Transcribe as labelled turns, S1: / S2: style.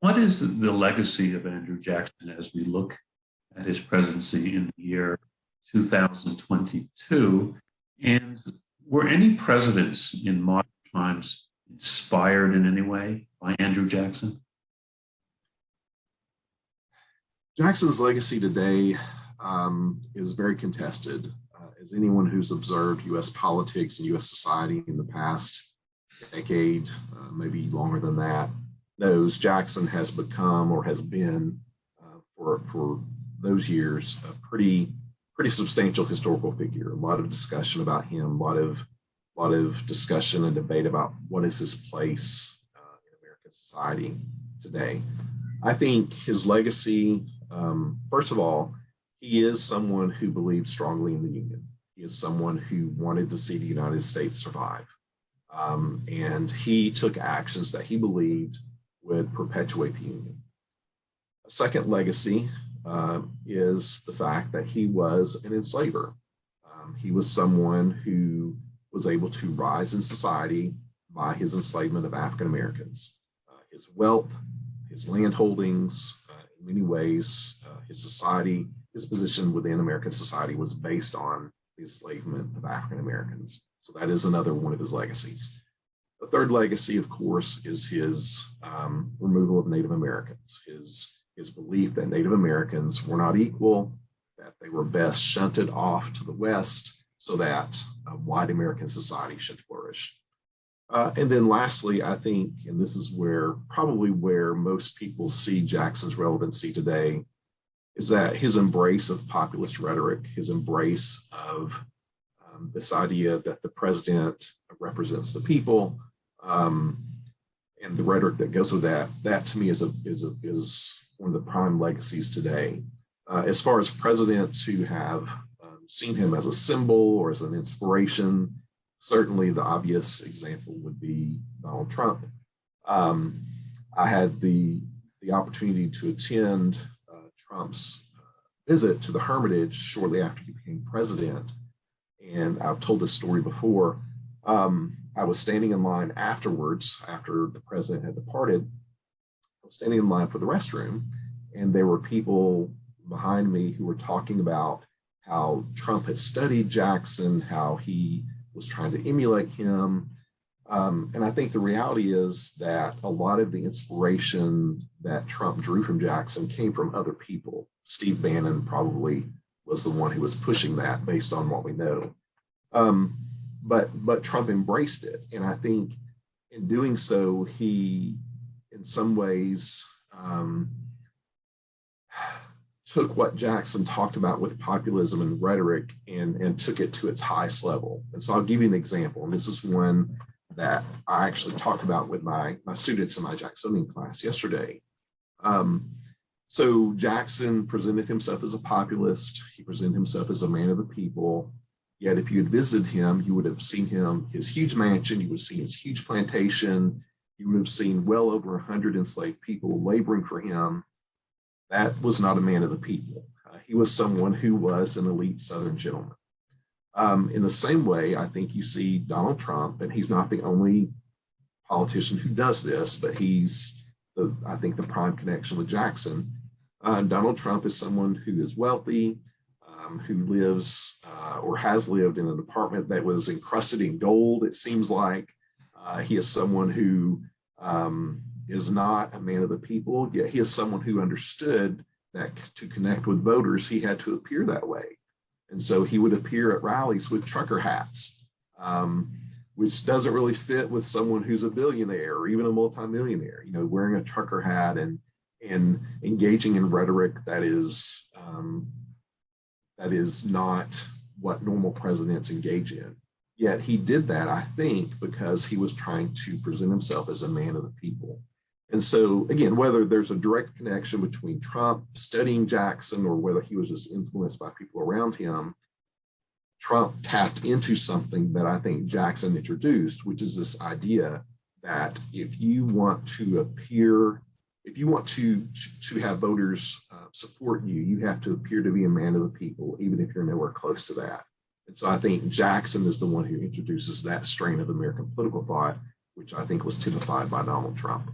S1: What is the legacy of Andrew Jackson as we look at his presidency in the year 2022? And were any presidents in modern times inspired in any way by Andrew Jackson?
S2: Jackson's legacy today is very contested. As anyone who's observed U.S. politics and U.S. society in the past decade, maybe longer than that, knows Jackson has become or has been for those years a pretty substantial historical figure. A lot of discussion about him, a lot of discussion and debate about what is his place in American society today. I think his legacy, first of all, he is someone who believed strongly in the Union. He is someone who wanted to see the United States survive. And he took actions that he believed would perpetuate the Union. A second legacy is the fact that he was an enslaver. He was someone who was able to rise in society by his enslavement of African Americans. His wealth, his land holdings, in many ways, his society, his position within American society was based on the enslavement of African Americans. So that is another one of his legacies. The third legacy, of course, is his removal of Native Americans, his belief that Native Americans were not equal, that they were best shunted off to the West so that white American society should flourish. And then lastly, I think, and this is probably where most people see Jackson's relevancy today, is that his embrace of populist rhetoric, his embrace of this idea that the president represents the people, and the rhetoric that goes with that, that to me is one of the prime legacies today. As far as presidents who have seen him as a symbol or as an inspiration, certainly the obvious example would be Donald Trump. I had the opportunity to attend Trump's visit to the Hermitage shortly after he became president. And I've told this story before. I was standing in line afterwards, after the president had departed. I was standing in line for the restroom, and there were people behind me who were talking about how Trump had studied Jackson, how he was trying to emulate him. And I think the reality is that a lot of the inspiration that Trump drew from Jackson came from other people. Steve Bannon probably was the one who was pushing that based on what we know. But Trump embraced it. And I think in doing so, he, in some ways, took what Jackson talked about with populism and rhetoric and took it to its highest level. And so I'll give you an example. And this is one that I actually talked about with my students in my Jacksonian class yesterday. So Jackson presented himself as a populist. He presented himself as a man of the people. Yet if you had visited him, you would have seen his huge mansion, you would have seen his huge plantation, you would have seen well over 100 enslaved people laboring for him. That was not a man of the people. He was someone who was an elite Southern gentleman. In the same way, I think you see Donald Trump, and he's not the only politician who does this, but he's, I think, the prime connection with Jackson. Donald Trump is someone who is wealthy, who lives or has lived in an apartment that was encrusted in gold, it seems like. He is someone who is not a man of the people, yet he is someone who understood that to connect with voters, he had to appear that way. And so he would appear at rallies with trucker hats, which doesn't really fit with someone who's a billionaire or even a multimillionaire, you know, wearing a trucker hat and engaging in rhetoric that is not what normal presidents engage in. Yet he did that, I think, because he was trying to present himself as a man of the people. And so, again, whether there's a direct connection between Trump studying Jackson or whether he was just influenced by people around him, Trump tapped into something that I think Jackson introduced, which is this idea that if you want to appear, if you want to have voters support you, you have to appear to be a man of the people, even if you're nowhere close to that. And so I think Jackson is the one who introduces that strain of American political thought, which I think was typified by Donald Trump.